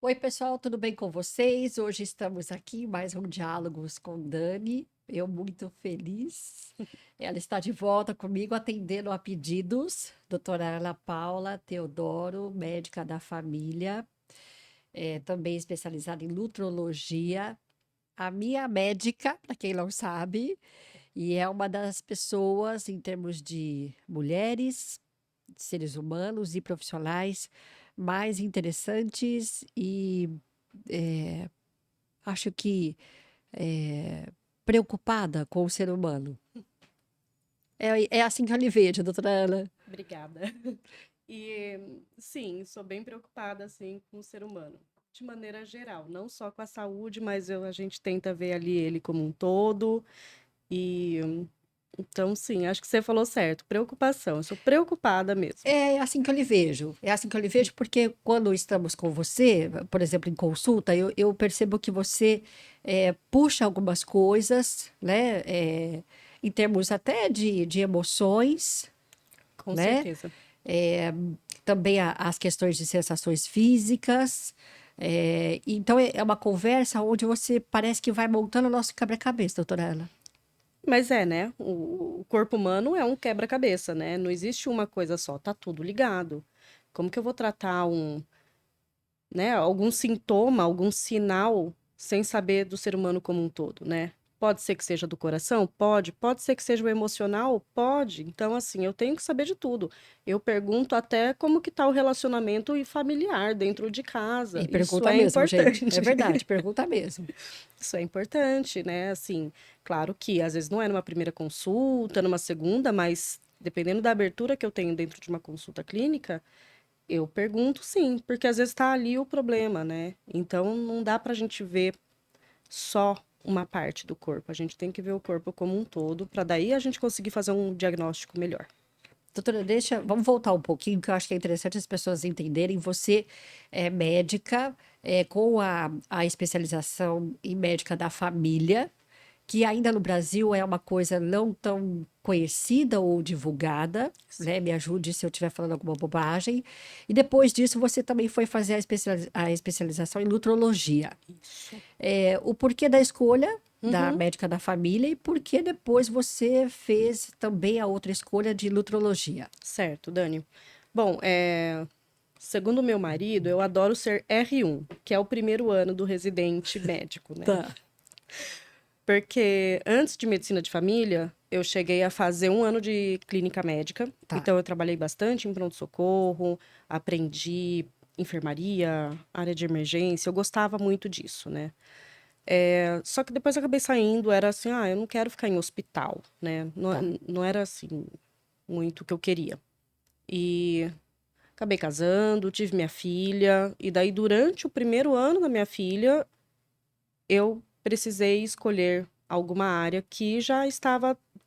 Oi, pessoal, tudo bem com vocês? Hoje estamos aqui em mais um Diálogos com Dani. Eu muito feliz. Ela está de volta comigo atendendo a pedidos. Doutora Ana Paula Teodoro, médica da família, também especializada em nutrologia. A minha médica, para quem não sabe, e é uma das pessoas, em termos de mulheres, seres humanos e profissionais, mais interessantes e eh, acho que preocupada com o ser humano. É assim que eu lhe vejo, doutora Ana. Obrigada. E sim, sou bem preocupada assim com o ser humano, de maneira geral, não só com a saúde, mas a gente tenta ver ali ele como um todo. E então, sim, acho que você falou certo. Preocupação, eu sou preocupada mesmo. É assim que eu lhe vejo. É assim que eu lhe vejo porque quando estamos com você, por exemplo, em consulta, eu percebo que você puxa algumas coisas, né? Em termos até de emoções, Com né? certeza. É, também as questões de sensações físicas. Então é uma conversa onde você parece que vai montando o nosso quebra-cabeça, doutora Ana. Mas né? O corpo humano é um quebra-cabeça, né? Não existe uma coisa só, tá tudo ligado. Como que eu vou tratar algum sintoma, algum sinal, sem saber do ser humano como um todo, né? Pode ser que seja do coração? Pode ser que seja o emocional? Pode. Então, assim, eu tenho que saber de tudo. Eu pergunto até como que tá o relacionamento e familiar dentro de casa. E Isso pergunta é mesmo, gente. É importante. verdade, pergunta mesmo. Isso é importante, né? Assim, claro que às vezes não é numa primeira consulta, numa segunda, mas dependendo da abertura que eu tenho dentro de uma consulta clínica, eu pergunto sim, porque às vezes está ali o problema, né? Então não dá para a gente ver só uma parte do corpo. A gente tem que ver o corpo como um todo, para daí a gente conseguir fazer um diagnóstico melhor. Doutora, vamos voltar um pouquinho, que eu acho que é interessante as pessoas entenderem. Você é médica, com a especialização em médica da família, que ainda no Brasil é uma coisa não tão conhecida ou divulgada, né? Me ajude se eu estiver falando alguma bobagem. E depois disso, você também foi fazer a especialização em nutrologia. Isso. O porquê da escolha da Uhum. médica da família e por que depois você fez também a outra escolha de nutrologia. Certo, Dani. Bom, segundo o meu marido, eu adoro ser R1, que é o primeiro ano do residente médico, né? Tá, Porque antes de medicina de família, eu cheguei a fazer um ano de clínica médica. tá. Então, eu trabalhei bastante em pronto-socorro, aprendi enfermaria, área de emergência. Eu gostava muito disso, né? Só que depois eu acabei saindo, era assim, eu não quero ficar em hospital, né? Não, Tá. não era assim muito o que eu queria. E acabei casando, tive minha filha, e daí durante o primeiro ano da minha filha, eu precisei escolher alguma área que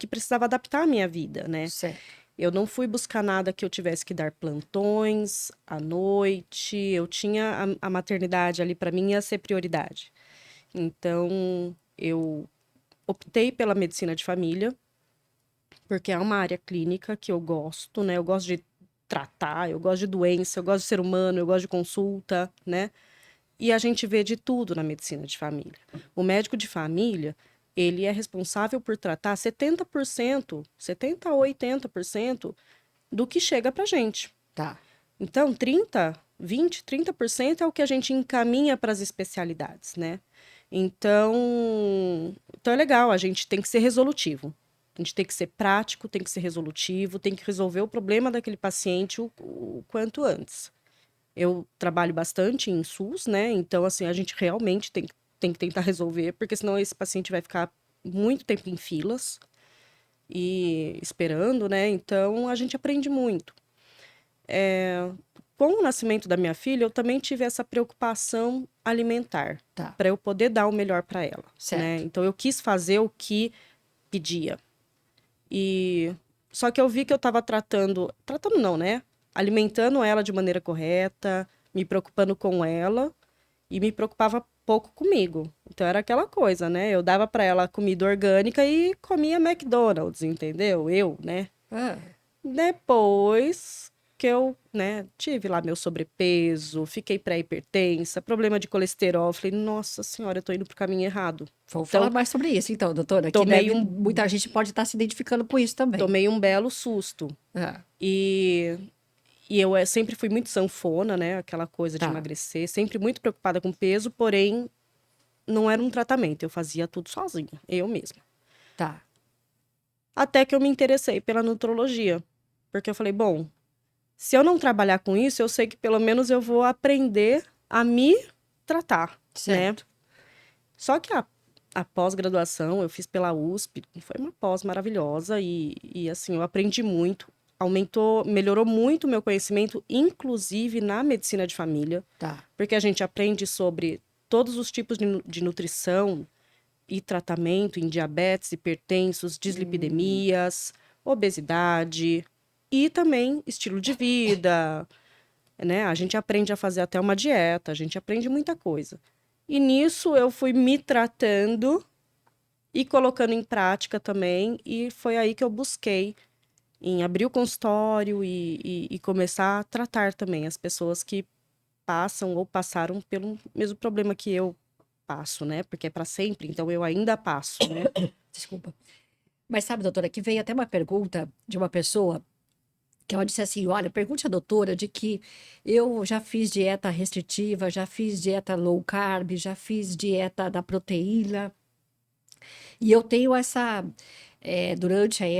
precisava adaptar à minha vida, né? Certo. Eu não fui buscar nada que eu tivesse que dar plantões à noite, eu tinha a maternidade ali para mim ia ser prioridade. Então, eu optei pela medicina de família, porque é uma área clínica que eu gosto, né? Eu gosto de tratar, eu gosto de doença, eu gosto de ser humano, eu gosto de consulta, né? E a gente vê de tudo na medicina de família. O médico de família, ele é responsável por tratar 70%, 70 a 80% do que chega pra gente. Tá. Então, 30% é o que a gente encaminha para as especialidades, né? Então é legal, a gente tem que ser resolutivo. A gente tem que ser prático, tem que ser resolutivo, tem que resolver o problema daquele paciente o quanto antes. Eu trabalho bastante em SUS, né? Então, assim, a gente realmente tem que tentar resolver, porque senão esse paciente vai ficar muito tempo em filas e esperando, né? Então, a gente aprende muito. Com o nascimento da minha filha, eu também tive essa preocupação alimentar, Tá. para eu poder dar o melhor para ela, né? Certo. Então, eu quis fazer o que pedia. E só que eu vi que eu estava tratando não, né? Alimentando ela de maneira correta, me preocupando com ela e me preocupava pouco comigo. Então era aquela coisa, né? Eu dava para ela comida orgânica e comia McDonald's, entendeu? Eu, né? Ah, Depois, que eu, né, tive lá meu sobrepeso, fiquei pré-hipertensa, problema de colesterol. Falei, nossa senhora, eu tô indo pro caminho errado. Vamos falar Então, mais sobre isso, então, doutora, que tomei deve, um, muita gente pode estar se identificando com isso também. tomei um belo susto. Ah, E, e eu sempre fui muito sanfona, né, aquela coisa de tá, emagrecer, sempre muito preocupada com peso, porém, não era um tratamento, eu fazia tudo sozinha, eu mesma. tá. Até que eu me interessei pela nutrologia, porque eu falei, bom, se eu não trabalhar com isso, eu sei que pelo menos eu vou aprender a me tratar, né? Certo. Só que a pós-graduação eu fiz pela USP, foi uma pós maravilhosa e assim, eu aprendi muito, melhorou muito o meu conhecimento, inclusive na medicina de família, Tá. porque a gente aprende sobre todos os tipos de nutrição e tratamento em diabetes, hipertensos, dislipidemias, obesidade e também estilo de vida, né? A gente aprende a fazer até uma dieta, a gente aprende muita coisa. E nisso eu fui me tratando e colocando em prática também, e foi aí que eu busquei em abrir o consultório e começar a tratar também as pessoas que passam ou passaram pelo mesmo problema que eu passo, né? Porque é para sempre, então eu ainda passo, né? Desculpa. Mas sabe, doutora, que veio até uma pergunta de uma pessoa que ela disse assim: olha, pergunte à doutora de que eu já fiz dieta restritiva, já fiz dieta low carb, já fiz dieta da proteína, e eu tenho essa, durante aí,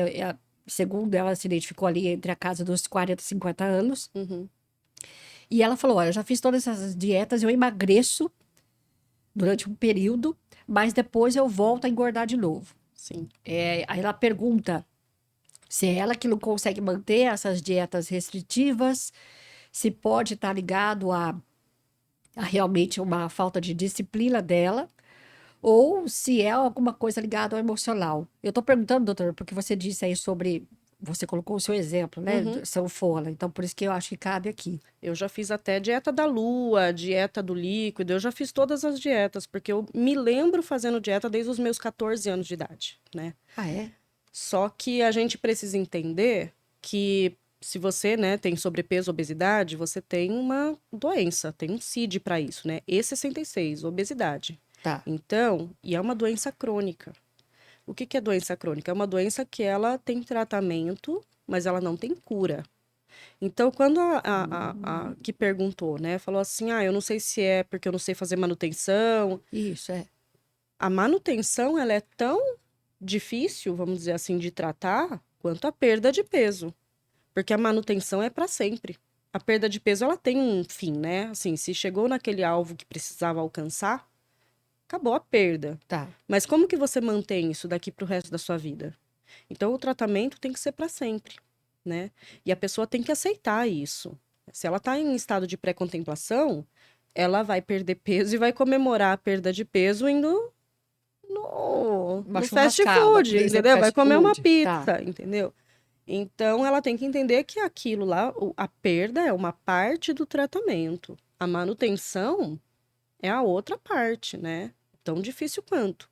segundo ela se identificou ali entre a casa dos 40 e 50 anos, Uhum, e ela falou: olha, eu já fiz todas essas dietas, eu emagreço durante um período, mas depois eu volto a engordar de novo. sim. Aí ela pergunta se é ela que não consegue manter essas dietas restritivas, se pode estar ligado a realmente uma falta de disciplina dela, ou se é alguma coisa ligada ao emocional. Eu estou perguntando, doutor, porque você disse aí sobre. Você colocou o seu exemplo, né? Uhum. Sanfona. Então, por isso que eu acho que cabe aqui. Eu já fiz até dieta da lua, dieta do líquido, eu já fiz todas as dietas, porque eu me lembro fazendo dieta desde os meus 14 anos de idade, né? Ah, é? Só que a gente precisa entender que se você, né, tem sobrepeso, obesidade, você tem uma doença, tem um CID para isso, né? E66, obesidade. Tá. Então, e é uma doença crônica. O que que é doença crônica? É uma doença que ela tem tratamento, mas ela não tem cura. Então, quando a que perguntou, né, falou assim, ah, eu não sei se é porque eu não sei fazer manutenção. Isso, é. A manutenção, ela é tão difícil, vamos dizer assim, de tratar, quanto a perda de peso. Porque a manutenção é para sempre. A perda de peso, ela tem um fim, né? Assim, se chegou naquele alvo que precisava alcançar, acabou a perda. Tá. Mas como que você mantém isso daqui para o resto da sua vida? Então, o tratamento tem que ser para sempre, né? E a pessoa tem que aceitar isso. Se ela está em estado de pré-contemplação, ela vai perder peso e vai comemorar a perda de peso indo Uma no fast churrascada, food, por exemplo, entendeu? Vai fast comer uma food. Tá. pizza, entendeu? Então, ela tem que entender que aquilo lá, a perda é uma parte do tratamento. A manutenção é a outra parte, né? Tão difícil quanto.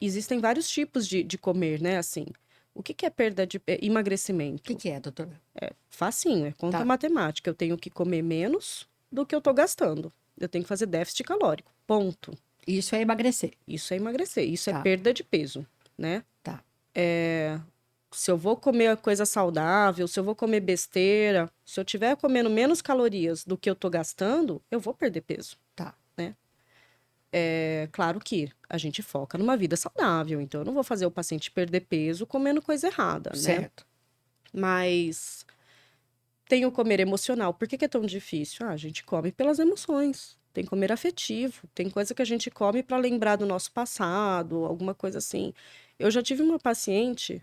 Existem vários tipos de comer, né? Assim, o que que é perda de O emagrecimento? que é, doutora? Facinho, é conta Tá. matemática. Eu tenho que comer menos do que eu tô gastando. Eu tenho que fazer déficit calórico. Ponto. Isso é emagrecer. Isso é emagrecer, isso é Tá. perda de peso, né? Tá. Se eu vou comer coisa saudável, se eu vou comer besteira, se eu tiver comendo menos calorias do que eu tô gastando, eu vou perder peso, Tá. né? É claro que a gente foca numa vida saudável, então eu não vou fazer o paciente perder peso comendo coisa errada, né? Certo. Mas tem o comer emocional. Por que que é tão difícil? Ah, a gente come pelas emoções. Tem comer afetivo. Tem coisa que a gente come para lembrar do nosso passado, alguma coisa assim. Eu já tive uma paciente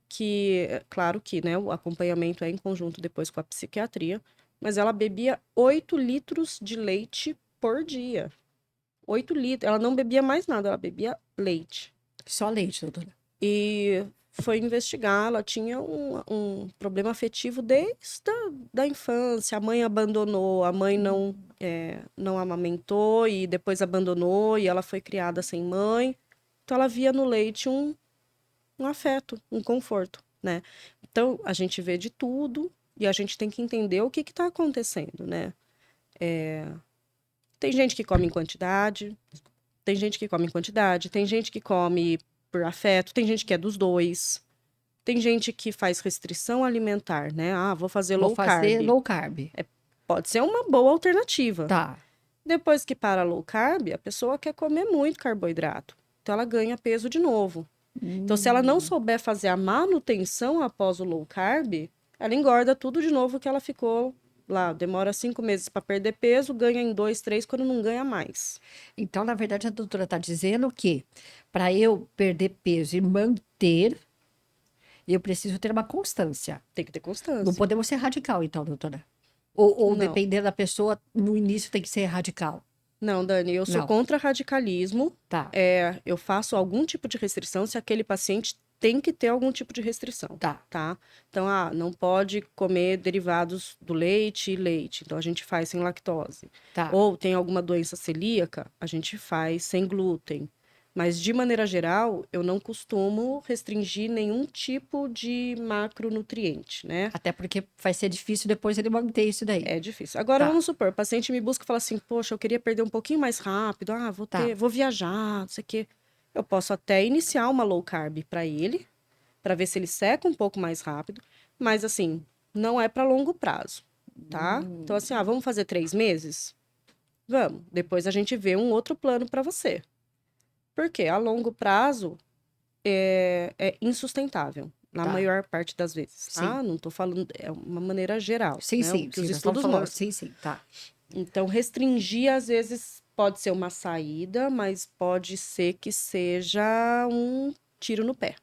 que, claro que, né, o acompanhamento é em conjunto depois com a psiquiatria, mas ela bebia 8 litros de leite por dia. 8 litros. Ela não bebia mais nada, ela bebia leite. Só leite, doutora. E foi investigar, ela tinha um problema afetivo desde da infância. A mãe abandonou, a mãe não amamentou e depois abandonou, e ela foi criada sem mãe. Então ela via no leite um afeto, um conforto. né? Então, a gente vê de tudo e a gente tem que entender o que está acontecendo, né? Tem gente que come em quantidade, tem gente que come em quantidade, tem gente que come por afeto, tem gente que é dos dois. Tem gente que faz restrição alimentar, né? Ah, vou fazer Vou low fazer carb. low carb. Pode ser uma boa alternativa. Tá. Depois que para low carb, a pessoa quer comer muito carboidrato. Então ela ganha peso de novo. Então, se ela não Hum. souber fazer a manutenção após o low carb, ela engorda tudo de novo que ela ficou lá. Demora 5 meses para perder peso, ganha em 2, 3, quando não ganha mais. Então, na verdade, a doutora está dizendo que para eu perder peso e manter, eu preciso ter uma constância. Tem que ter Não constância. podemos ser radical, então, doutora. Ou Não. dependendo da pessoa, no início tem que ser radical. Não, Dani, eu sou Não. contra radicalismo. Tá, Eu faço algum tipo de restrição se aquele paciente tem que ter algum tipo de restrição, tá, tá? Então, não pode comer derivados do leite e leite. Então, a gente faz sem lactose. tá. Ou tem alguma doença celíaca, a gente faz sem glúten. Mas, de maneira geral, eu não costumo restringir nenhum tipo de macronutriente, né? Até porque vai ser difícil depois ele manter isso daí. É difícil. Agora, Tá, vamos supor, o paciente me busca e fala assim, poxa, eu queria perder um pouquinho mais rápido, tá, vou viajar, não sei o quê. Eu posso até iniciar uma low carb para ele, para ver se ele seca um pouco mais rápido, mas assim, não é para longo prazo, tá? Então, assim, vamos fazer 3 meses? Vamos. Depois a gente vê um outro plano para você. Porque a longo prazo é insustentável, na tá. maior parte das vezes, Sim. tá? Não tô falando, é uma maneira geral, Sim, né? O sim, que sim. os Nós estamos estudos falando. mostram. Sim, sim, tá. Então, restringir às vezes pode ser uma saída, mas pode ser que seja um tiro no pé,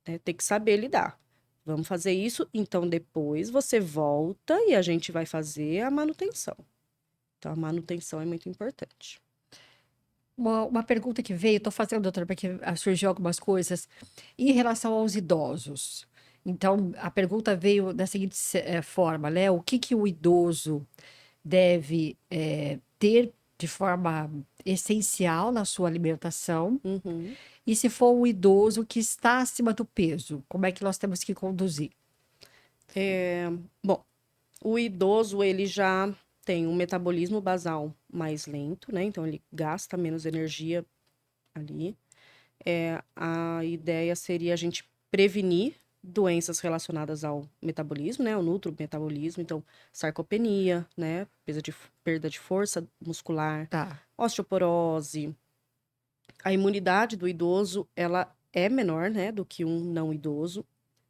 né? Tem que saber lidar. Vamos fazer isso, então depois você volta e a gente vai fazer a manutenção. Então, a manutenção é muito importante. Uma pergunta que veio, estou fazendo, doutora, porque surgiu algumas coisas em relação aos idosos. Então, a pergunta veio da seguinte forma, né? O que que o idoso deve ter de forma essencial na sua alimentação? Uhum. E se for um idoso que está acima do peso, como é que nós temos que conduzir? Bom, o idoso, ele já tem um metabolismo basal mais lento, né? Então, ele gasta menos energia ali. A ideia seria a gente prevenir doenças relacionadas ao metabolismo, né? O nutrimetabolismo, então, sarcopenia, né? Perda de força muscular, Tá, osteoporose. A imunidade do idoso, ela é menor, né? Do que um não idoso.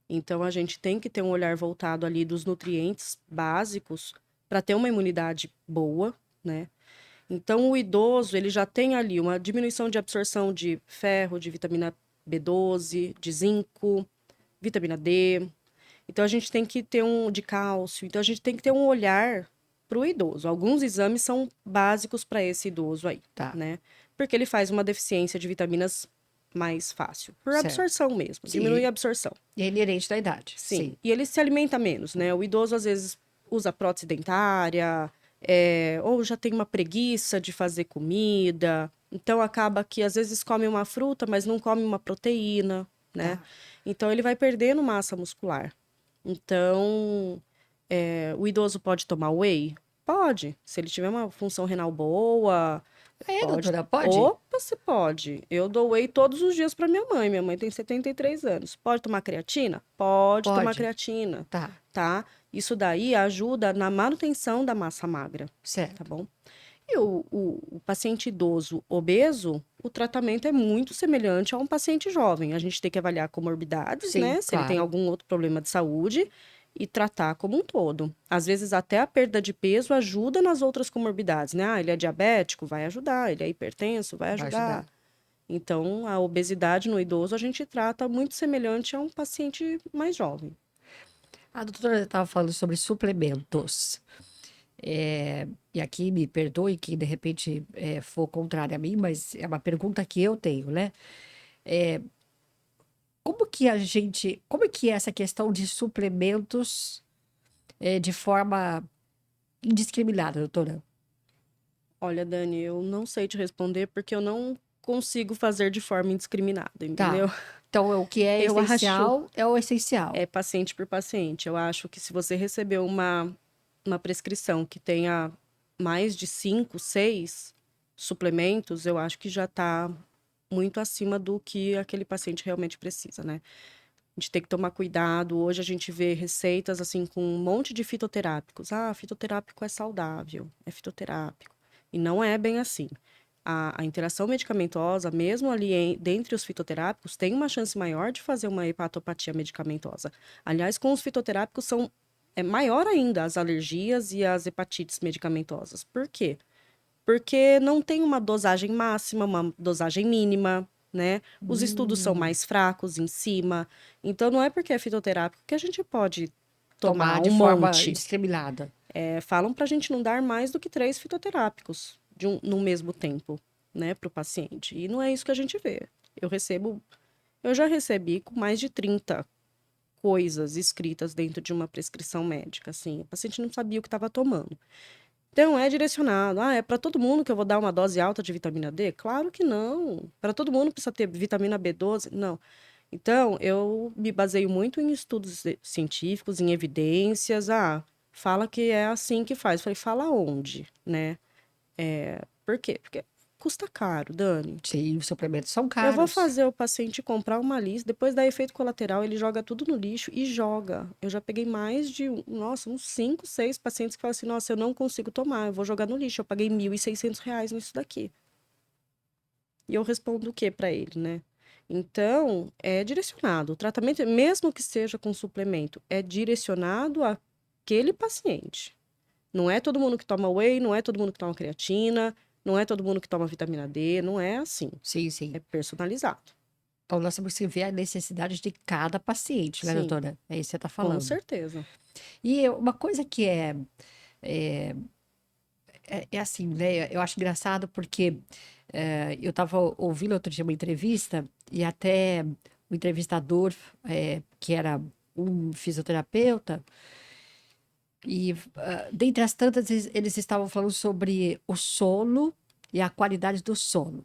Então, a gente tem que ter um olhar voltado ali dos nutrientes básicos para ter uma imunidade boa, né? Então, o idoso, ele já tem ali uma diminuição de absorção de ferro, de vitamina B12, de zinco, vitamina D. Então, a gente tem que ter de cálcio. Então, a gente tem que ter um olhar para o idoso. Alguns exames são básicos para esse idoso aí, tá, né? Porque ele faz uma deficiência de vitaminas mais fácil, por certo. absorção mesmo, diminui Sim, a absorção. é inerente da idade. Sim. Sim, E ele se alimenta menos, né? O idoso às vezes usa prótese dentária, ou já tem uma preguiça de fazer comida. Então acaba que às vezes come uma fruta, mas não come uma proteína, né? tá. Então ele vai perdendo massa muscular. Então, o idoso pode tomar whey? Pode. Se ele tiver uma função renal boa, É, pode. doutora, pode? Opa, se pode. Eu dou whey todos os dias para minha mãe. Minha mãe tem 73 anos. Pode tomar creatina? Pode tomar Pode. creatina, Tá, tá? Isso daí ajuda na manutenção da massa magra, tá certo. bom? E o paciente idoso obeso, o tratamento é muito semelhante a um paciente jovem. A gente tem que avaliar comorbidades, Sim, né? Se ele tem claro. algum outro problema de saúde e tratar como um todo. Às vezes, até a perda de peso ajuda nas outras comorbidades, né? Ele é diabético, vai ajudar. Ele é hipertenso, vai Vai ajudar. ajudar. Então, a obesidade no idoso a gente trata muito semelhante a um paciente mais jovem. A doutora estava falando sobre suplementos. E aqui me perdoe que de repente for contrário a mim, mas é uma pergunta que eu tenho, né? Como que é essa questão de suplementos de forma indiscriminada, doutora? Olha, Dani, eu não sei te responder porque eu não consigo fazer de forma indiscriminada, entendeu? Tá. Então, o que é Eu acho essencial é o essencial. paciente por paciente. Eu acho que se você recebeu uma prescrição que tenha mais de 5, 6 suplementos, eu acho que já está muito acima do que aquele paciente realmente precisa, né? A gente tem que tomar cuidado. Hoje a gente vê receitas assim com um monte de fitoterápicos. Ah, fitoterápico é saudável, é fitoterápico. E não é bem assim. A interação medicamentosa, mesmo ali dentre os fitoterápicos, tem uma chance maior de fazer uma hepatopatia medicamentosa. Aliás, com os fitoterápicos é maior ainda as alergias e as hepatites medicamentosas. Por quê? Porque não tem uma dosagem máxima, uma dosagem mínima, né? Os estudos são Hum, mais fracos em cima. Então, não é porque é fitoterápico que a gente pode tomar tomar de um forma monte. indiscriminada. Falam para a gente não dar mais do que 3 fitoterápicos no mesmo tempo, né, para o paciente. E não é isso que a gente vê. Eu já recebi com mais de 30 coisas escritas dentro de uma prescrição médica, assim. O paciente não sabia o que estava tomando. Então, é direcionado. Ah, é para todo mundo que eu vou dar uma dose alta de vitamina D? Claro que não. Para todo mundo precisa ter vitamina B12? Não. Então, eu me baseio muito em estudos científicos, em evidências. Ah, fala que é assim que faz. Falei, fala onde, né? Por quê? Porque custa caro, Dani. Sim, os suplementos são Eu vou caros. fazer o paciente comprar uma lista, depois dá efeito colateral, ele joga tudo no lixo e joga. Eu já peguei mais de, nossa, uns 5, 6 pacientes que falam assim, nossa, eu não consigo tomar, eu vou jogar no lixo. Eu paguei R$ 1.600 nisso daqui. E eu respondo o que para ele, né? Então, é direcionado. O tratamento, mesmo que seja com suplemento, é direcionado àquele paciente. Não é todo mundo que toma whey, não é todo mundo que toma creatina, não é todo mundo que toma vitamina D, não é assim. Sim, sim. É personalizado. Então, nós temos que ver a necessidade de cada paciente, né, Sim, doutora? É isso que você está com falando. certeza. E uma coisa que é, é assim, né? Eu acho engraçado porque eu estava ouvindo outro dia uma entrevista e até o entrevistador, que era um fisioterapeuta, e dentre as tantas, eles estavam falando sobre o sono e a qualidade do sono.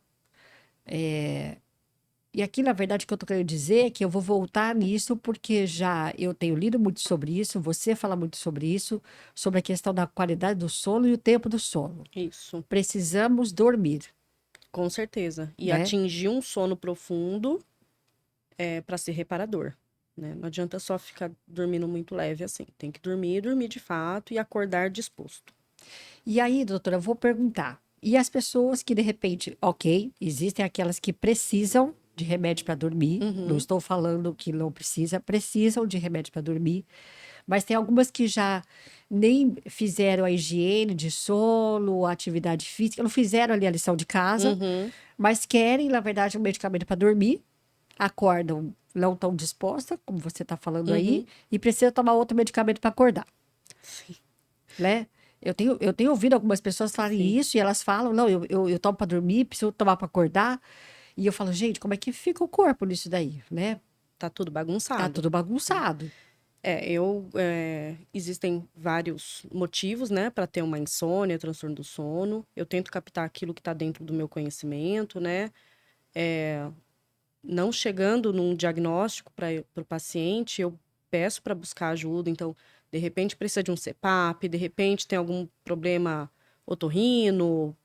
E aqui, na verdade, o que eu estou querendo dizer é que eu vou voltar nisso, porque já eu tenho lido muito sobre isso, você fala muito sobre isso, sobre a questão da qualidade do sono e o tempo do sono. Isso, Precisamos dormir, com certeza. E né? atingir um sono profundo é para ser reparador, né? Não adianta só ficar dormindo muito leve assim. Tem que dormir, dormir de fato e acordar disposto. E aí, doutora, eu vou perguntar. E as pessoas que, de repente, ok, existem aquelas que precisam de remédio para dormir, não Uhum, estou falando que não precisa, precisam de remédio para dormir, mas tem algumas que já nem fizeram a higiene de sono, a atividade física, não fizeram ali a lição de casa, uhum, mas querem, na verdade, um medicamento para dormir, acordam não tão disposta, como você está falando aí, uhum. e precisam tomar outro medicamento para acordar, Sim, né? Eu tenho ouvido algumas pessoas falarem sim. isso e elas falam, não, eu tomo para dormir, preciso tomar para acordar. E eu falo, gente, como é que fica o corpo nisso daí, né? Tá tudo Tá bagunçado. tudo bagunçado. Existem vários motivos, né, para ter uma insônia, transtorno do sono. Eu tento captar aquilo que está dentro do meu conhecimento, né? Não chegando num diagnóstico para o paciente, eu peço para buscar ajuda. Então, de repente precisa de um CPAP, de repente tem algum problema otorrino,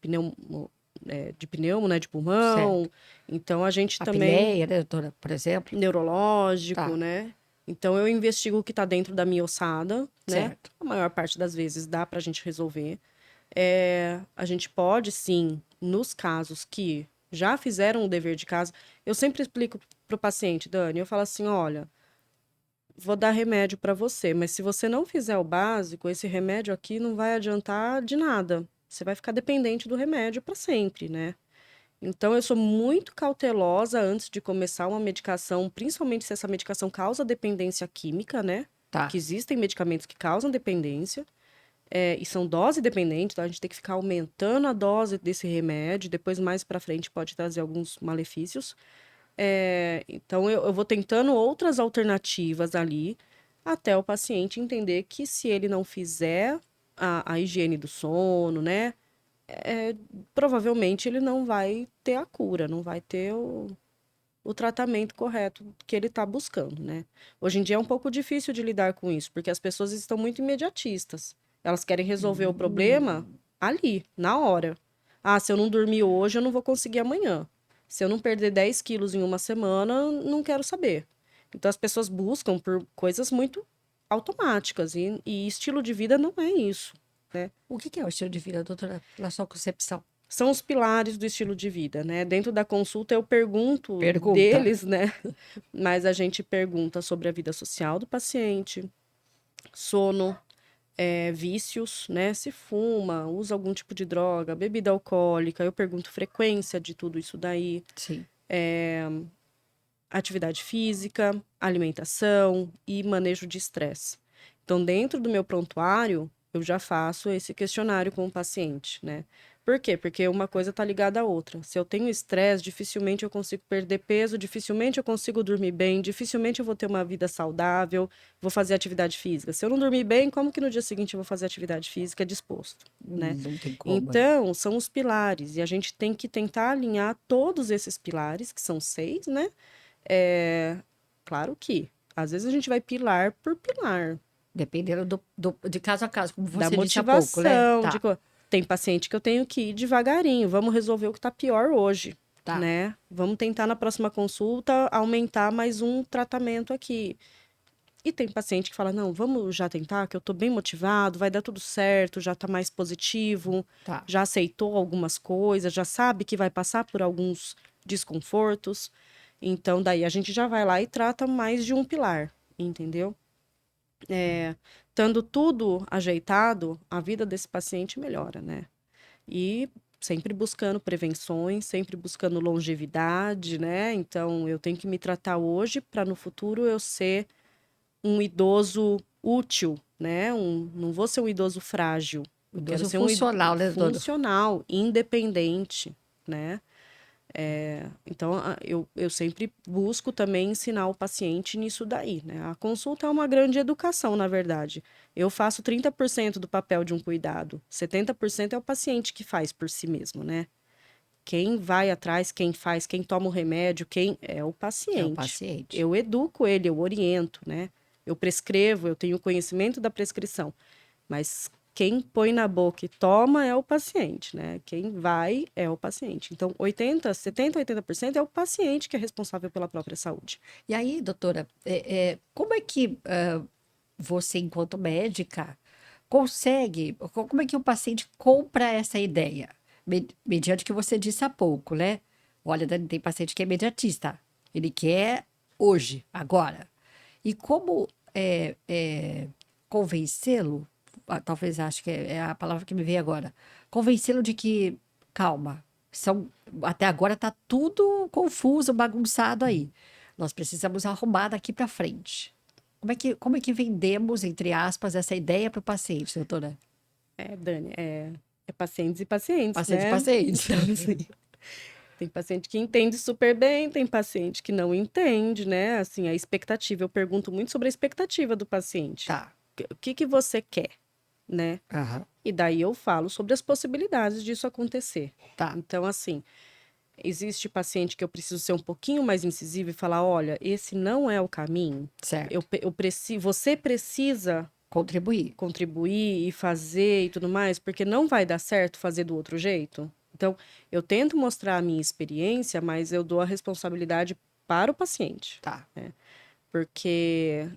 de pneumo, né, de pulmão. Certo. Então, a gente também Apneia, né, doutora, por exemplo? neurológico, Tá, né? Então, eu investigo o que está dentro da minha ossada, né? certo. A maior parte das vezes dá para a gente resolver. A gente pode, sim, nos casos que já fizeram o dever de casa, eu sempre explico para o paciente, Dani, eu falo assim, olha, vou dar remédio para você, mas se você não fizer o básico, esse remédio aqui não vai adiantar de nada. Você vai ficar dependente do remédio para sempre, né? Então, eu sou muito cautelosa antes de começar uma medicação, principalmente se essa medicação causa dependência química, né? Tá. Que existem medicamentos que causam dependência, e são dose dependentes, então a gente tem que ficar aumentando a dose desse remédio, depois mais para frente pode trazer alguns malefícios. Então, eu vou tentando outras alternativas ali, até o paciente entender que se ele não fizer a higiene do sono, né? provavelmente ele não vai ter a cura, não vai ter o tratamento correto que ele está buscando, né? Hoje em dia é um pouco difícil de lidar com isso, porque as pessoas estão muito imediatistas. Elas querem resolver o problema Hum, ali, na hora. Ah, se eu não dormir hoje, eu não vou conseguir amanhã. Se eu não perder 10 quilos em uma semana, não quero saber. Então as pessoas buscam por coisas muito automáticas e estilo de vida não é isso, né? o que que é o estilo de vida, doutora, na sua concepção? São os pilares do estilo de vida, né? Dentro da consulta eu pergunto Pergunta. deles, né? Mas a gente pergunta sobre a vida social do paciente, sono, vícios, né? Se fuma, usa algum tipo de droga, bebida alcoólica. Eu pergunto frequência de tudo isso daí, Sim. atividade física, alimentação e manejo de estresse. Então, dentro do meu prontuário, eu já faço esse questionário com o paciente, né? Por quê? Porque uma coisa está ligada à outra. Se eu tenho estresse, dificilmente eu consigo perder peso, dificilmente eu consigo dormir bem, dificilmente eu vou ter uma vida saudável, vou fazer atividade física. Se eu não dormir bem, como que no dia seguinte eu vou fazer atividade física disposto, né? Não tem como, né? Então, são os pilares, e a gente tem que tentar alinhar todos esses pilares, que são 6, né? É, claro que, às vezes a gente vai pilar por pilar, Dependendo de caso a caso, como da você disse há pouco, né? motivação, Tá, tem paciente que eu tenho que ir devagarinho, vamos resolver o que tá pior hoje, tá. né? Vamos tentar na próxima consulta aumentar mais um tratamento aqui. E tem paciente que fala, não, vamos já tentar, que eu tô bem motivado, vai dar tudo certo, já tá mais positivo, Tá. já aceitou algumas coisas, já sabe que vai passar por alguns desconfortos. Então, daí a gente já vai lá e trata mais de um pilar, entendeu? Estando tudo ajeitado, a vida desse paciente melhora, né? E sempre buscando prevenções, sempre buscando longevidade, né? Então, eu tenho que me tratar hoje para no futuro eu ser um idoso útil, né? Não vou ser um idoso frágil. Eu quero Idoso ser um funcional, né, doutora? funcional, independente, né? Então, eu sempre busco também ensinar o paciente nisso daí, né? A consulta é uma grande educação, na verdade. Eu faço 30% do papel de um cuidado, 70% é o paciente que faz por si mesmo, né? Quem vai atrás, quem faz, quem toma o remédio, quem é o É o paciente. paciente. Eu educo ele, eu oriento, né? Eu prescrevo, eu tenho conhecimento da prescrição, mas quem põe na boca e toma é o paciente, né? Quem vai é o paciente. Então, 80% é o paciente que é responsável pela própria saúde. E aí, doutora, como é que você, enquanto médica, consegue, como é que o paciente compra essa ideia? Mediante o que você disse há pouco, né? Olha, Dani, tem paciente que é imediatista. Ele quer hoje, agora. E como convencê-lo, talvez acho que é a palavra que me veio agora, convencê-lo de que, calma, até agora está tudo confuso, bagunçado aí. Nós precisamos arrumar daqui para frente. Como é que vendemos, entre aspas, essa ideia para o paciente, doutora? Dani, é pacientes e pacientes, Paciente e né? paciente. Então, assim, tem paciente que entende super bem, tem paciente que não entende, né? Assim, a expectativa, eu pergunto muito sobre a expectativa do paciente. Tá. O que que você quer, né? Aham. E daí eu falo sobre as possibilidades disso acontecer. Tá. Então, assim, existe paciente que eu preciso ser um pouquinho mais incisivo e falar, olha, esse não é o caminho. Certo. Eu preciso, você precisa Contribuir. contribuir e fazer e tudo mais, porque não vai dar certo fazer do outro jeito. Então, eu tento mostrar a minha experiência, mas eu dou a responsabilidade para o paciente, Tá. porque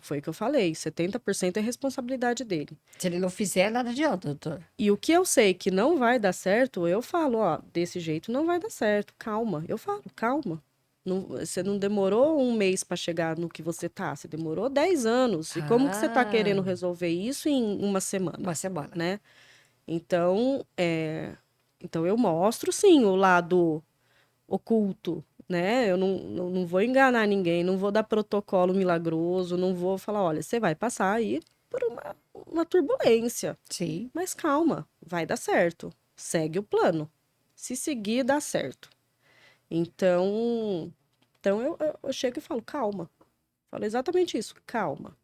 foi o que eu falei, 70% é responsabilidade dele. Se ele não fizer, nada adianta, doutor. E o que eu sei que não vai dar certo, eu falo, ó, desse jeito não vai dar certo, calma. Eu falo, calma. Você não demorou um mês para chegar no que você tá, você demorou 10 anos. E como que você tá Ah, querendo resolver isso em uma semana, uma semana. né? Então, então eu mostro, sim, o lado oculto, né? Eu não vou enganar ninguém, não vou dar protocolo milagroso, não vou falar, olha, você vai passar aí por uma turbulência. Sim. Mas calma, vai dar certo. Segue o plano. Se seguir, dá certo. Então eu chego e falo, calma. Falo exatamente isso, calma.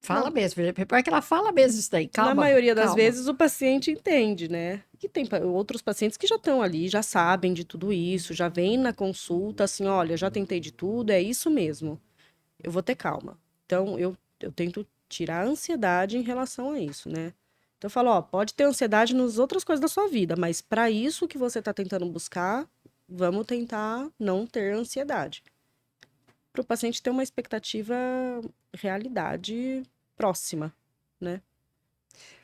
Fala mesmo, pior que ela fala mesmo isso daí. Na Calma, maioria das calma. vezes o paciente entende, né? E tem outros pacientes que já estão ali, já sabem de tudo isso, já vêm na consulta assim, olha, já tentei de tudo, é isso mesmo. Eu vou ter calma. Então, eu tento tirar a ansiedade em relação a isso, né? Então, eu falo, ó, pode ter ansiedade nas outras coisas da sua vida, mas para isso que você está tentando buscar, vamos tentar não ter ansiedade. Para o paciente ter uma expectativa realidade próxima, né?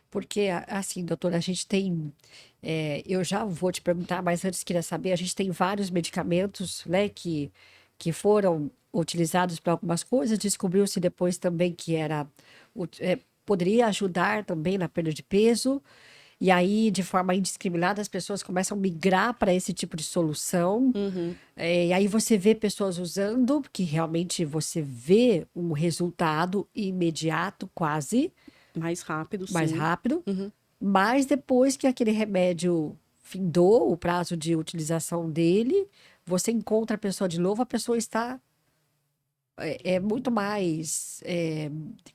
Porque, assim, doutora, a gente tem. Eu já vou te perguntar, mas antes queria saber: a gente tem vários medicamentos, né, que foram utilizados para algumas coisas, descobriu-se depois também que poderia ajudar também na perda de peso, e aí, de forma indiscriminada, as pessoas começam a migrar para esse tipo de solução. Uhum. E aí você vê pessoas usando, que realmente você vê um resultado imediato, quase Mais rápido, mais sim. rápido, Uhum. mas depois que aquele remédio findou o prazo de utilização dele, você encontra a pessoa de novo, a pessoa está muito mais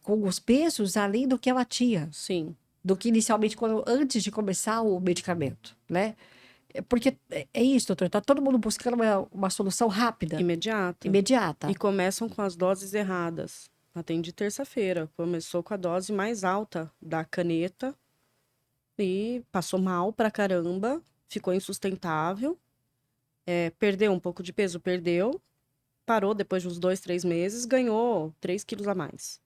com os pesos além do que ela tinha, Sim, do que inicialmente antes de começar o medicamento, né? Porque é isso, doutor, tá todo mundo buscando uma solução rápida, imediata. E imediata. começam com as doses erradas. Atendi terça-feira. Começou com a dose mais alta da caneta e passou mal pra caramba, ficou insustentável. Perdeu um pouco de peso, perdeu. Parou depois de uns 2, 3 meses, ganhou 3 quilos a mais.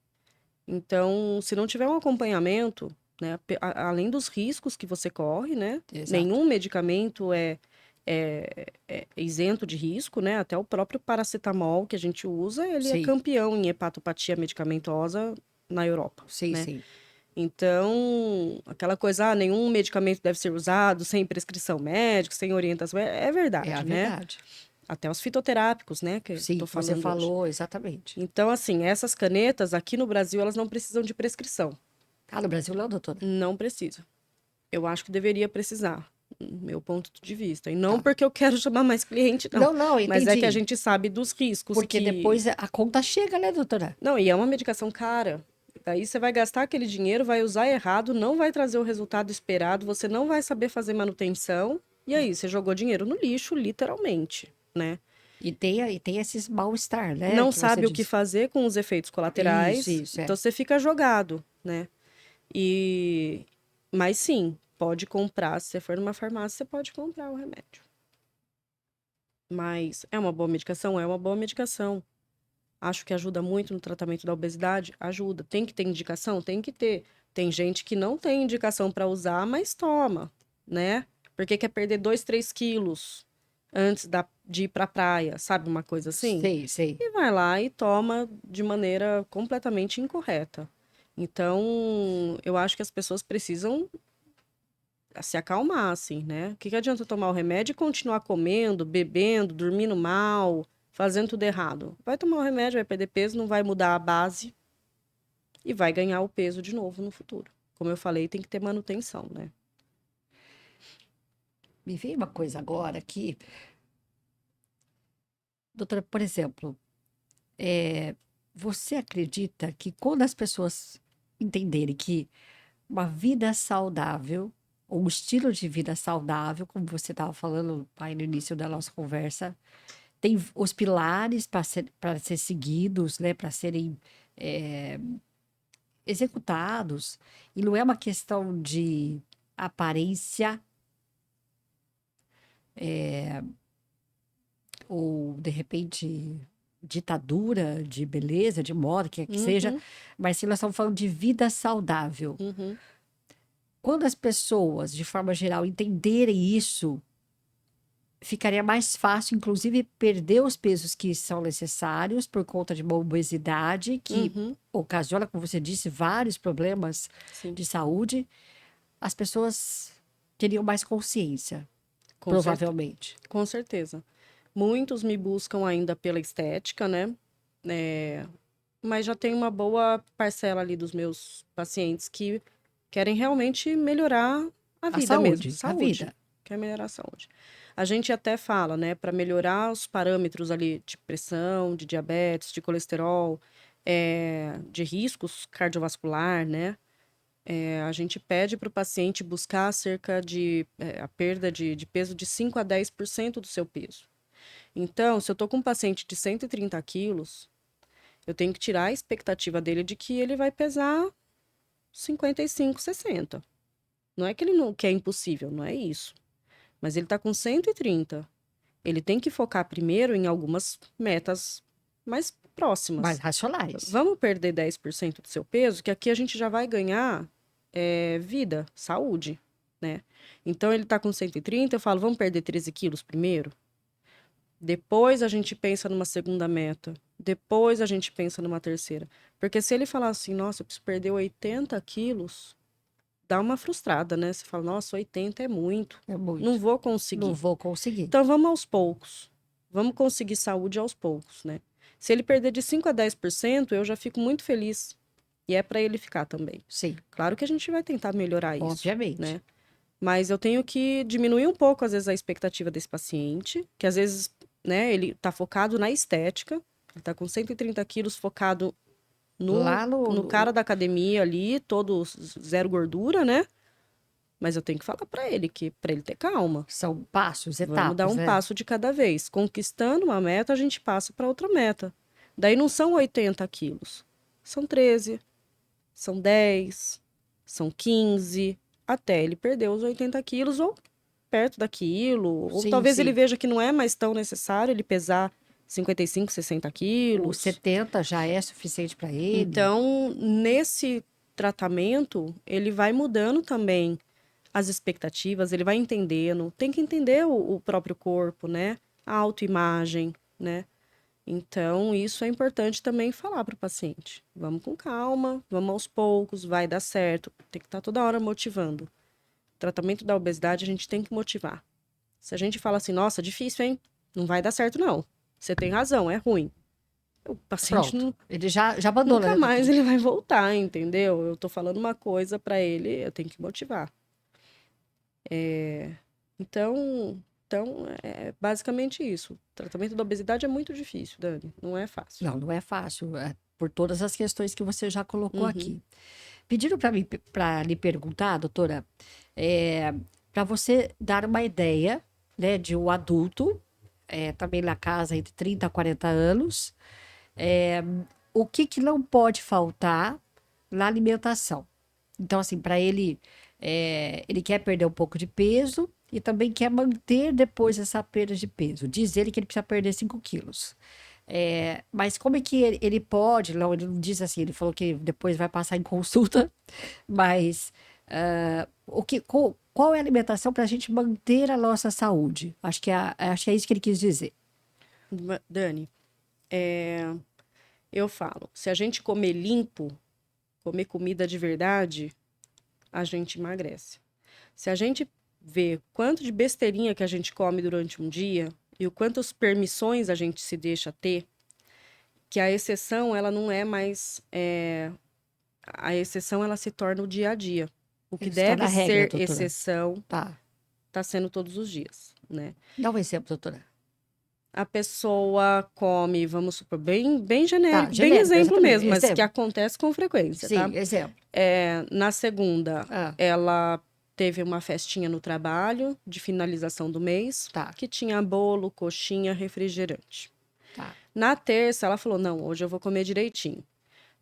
Então, se não tiver um acompanhamento, né, além dos riscos que você corre, né, Exato. nenhum medicamento é isento de risco, né, até o próprio paracetamol que a gente usa, ele é Sim, campeão em hepatopatia medicamentosa na Europa, sim, né. sim. Então, aquela coisa, nenhum medicamento deve ser usado sem prescrição médica, sem orientação, é É a verdade, né. verdade. Até os fitoterápicos, né, que eu Sim, tô que você falando hoje. falou exatamente. Então, assim, essas canetas aqui no Brasil, elas não precisam de prescrição. Ah, no Brasil não, doutora? Não precisa. Eu acho que deveria precisar, meu ponto de vista. E não Tá. porque eu quero chamar mais cliente, não. Não, não, Mas é que a entendi. gente sabe dos riscos Porque que. depois a conta chega, né, doutora? Não, e é uma medicação cara. Daí você vai gastar aquele dinheiro, vai usar errado, não vai trazer o resultado esperado, você não vai saber fazer manutenção. E aí, você jogou dinheiro no lixo, literalmente, né? E tem esses mal-estar, né, Não que você sabe o que diz. fazer com os efeitos colaterais, Isso, então você fica jogado, né? E mas sim, pode comprar, se você for numa farmácia, você pode comprar o remédio. Mas é uma boa medicação? É uma boa medicação. Acho que ajuda muito no tratamento da obesidade? Ajuda. Tem que ter indicação? Tem que ter. Tem gente que não tem indicação para usar, mas toma, né? Porque quer perder 2, 3 quilos antes de ir pra praia, sabe? Uma coisa assim? Sei, sei. E vai lá e toma de maneira completamente incorreta. Então, eu acho que as pessoas precisam se acalmar, assim, né? O que que adianta tomar o remédio e continuar comendo, bebendo, dormindo mal, fazendo tudo errado? Vai tomar o remédio, vai perder peso, não vai mudar a base e vai ganhar o peso de novo no futuro. Como eu falei, tem que ter manutenção, né? Me veio uma coisa agora aqui, doutora, por exemplo, você acredita que quando as pessoas entenderem que uma vida saudável, ou um estilo de vida saudável, como você estava falando aí no início da nossa conversa, tem os pilares para ser seguidos, né, para serem eh, executados, e não é uma questão de aparência, ou de repente ditadura de beleza, de moda, quer que seja, Uhum, mas sim nós estamos falando de vida saudável. uhum, Quando as pessoas, de forma geral, entenderem isso, ficaria mais fácil, inclusive, perder os pesos que são necessários por conta de uma obesidade que uhum, ocasiona, como você disse, vários problemas sim, de saúde. As pessoas teriam mais consciência, com certeza. provavelmente. Com certeza. Muitos me buscam ainda pela estética, né? É, mas já tem uma boa parcela ali dos meus pacientes que querem realmente melhorar a A vida mesmo, saúde, a saúde. vida. Quer melhorar a saúde. A gente até fala, né, para melhorar os parâmetros ali de pressão, de diabetes, de colesterol, de riscos cardiovascular, né? A gente pede para o paciente buscar cerca de a perda de peso de 5 a 10% do seu peso. Então, se eu estou com um paciente de 130 quilos, eu tenho que tirar a expectativa dele de que ele vai pesar 55, 60. Não é que ele não, que é impossível, não é isso. Mas ele está com 130. Ele tem que focar primeiro em algumas metas mais Mais próximas. racionais. Vamos perder 10% do seu peso, que aqui a gente já vai ganhar vida, saúde, né? Então ele tá com 130, eu falo, vamos perder 13 quilos primeiro? Depois a gente pensa numa segunda meta. Depois a gente pensa numa terceira. Porque se ele falar assim, nossa, eu preciso perder 80 quilos, dá uma frustrada, né? Você fala, nossa, 80 é muito. É Não muito. vou Não conseguir. vou conseguir. Então vamos aos poucos. Vamos conseguir saúde aos poucos, né? Se ele perder de 5 a 10%, eu já fico muito feliz. E é para ele ficar também. Sim, Claro que a gente vai tentar melhorar isso, obviamente. né? Mas eu tenho que diminuir um pouco, às vezes, a expectativa desse paciente, que às vezes, né, ele tá focado na estética, ele tá com 130 quilos focado Lá no cara da academia ali, todo zero gordura, né? Mas eu tenho que falar para ele que para ele ter calma. são passos, Vamos dar etapas, um né? passo de cada vez. Conquistando uma meta, a gente passa para outra meta. Daí não são 80 quilos, são 13, são 10, são 15, até ele perder os 80 quilos ou perto daquilo. Ou Sim, talvez ele sim. veja que não é mais tão necessário ele pesar 55, 60 O quilos. 70 já é suficiente para ele. Então, nesse tratamento, ele vai mudando também as expectativas, ele vai entendendo. Tem que entender o próprio corpo, né? A autoimagem, né? Então, isso é importante também falar para o paciente. Vamos com calma, vamos aos poucos, vai dar certo. Tem que estar toda hora motivando. Tratamento da obesidade, a gente tem que motivar. Se a gente fala assim, nossa, difícil, hein? Não vai dar certo, não. Você tem razão, é ruim. O paciente Pronto. Ele já abandona, nunca né, mais doutora? ele vai voltar, entendeu? Eu tô falando uma coisa para ele, eu tenho que motivar. Então, é basicamente isso. O tratamento da obesidade é muito difícil, Dani. Não é fácil. Não, não é fácil, por todas as questões que você já colocou Uhum. aqui. Pediram para mim para lhe perguntar, doutora, para você dar uma ideia, né, de um adulto, também na casa entre 30 a 40 anos, é, o que que não pode faltar na alimentação. Então, assim, para ele, ele quer perder um pouco de peso e também quer manter depois essa perda de peso. Diz ele que ele precisa perder 5 quilos. Mas como é que ele pode? Não, ele não diz assim, ele falou que depois vai passar em consulta, mas qual é a alimentação para a gente manter a nossa saúde? Acho que é isso que ele quis dizer. Dani, eu falo, se a gente comer limpo, comer comida de verdade, a gente emagrece. Se a gente vê quanto de besteirinha que a gente come durante um dia e o quantas permissões a gente se deixa ter, que a exceção, ela não é mais... a exceção, ela se torna o dia a dia. O que Ele se torna deve a regra, ser doutora. exceção Tá. está sendo todos os dias, né? Dá um exemplo, doutora. A pessoa come, vamos supor, bem Tá, genérico, bem genérico, exemplo exatamente. mesmo, mas que Exemplo. acontece com frequência, tá? Sim, exemplo. Na segunda, Ah, ela teve uma festinha no trabalho de finalização do mês, tá, que tinha bolo, coxinha, refrigerante. tá. Na terça, ela falou: não, hoje eu vou comer direitinho.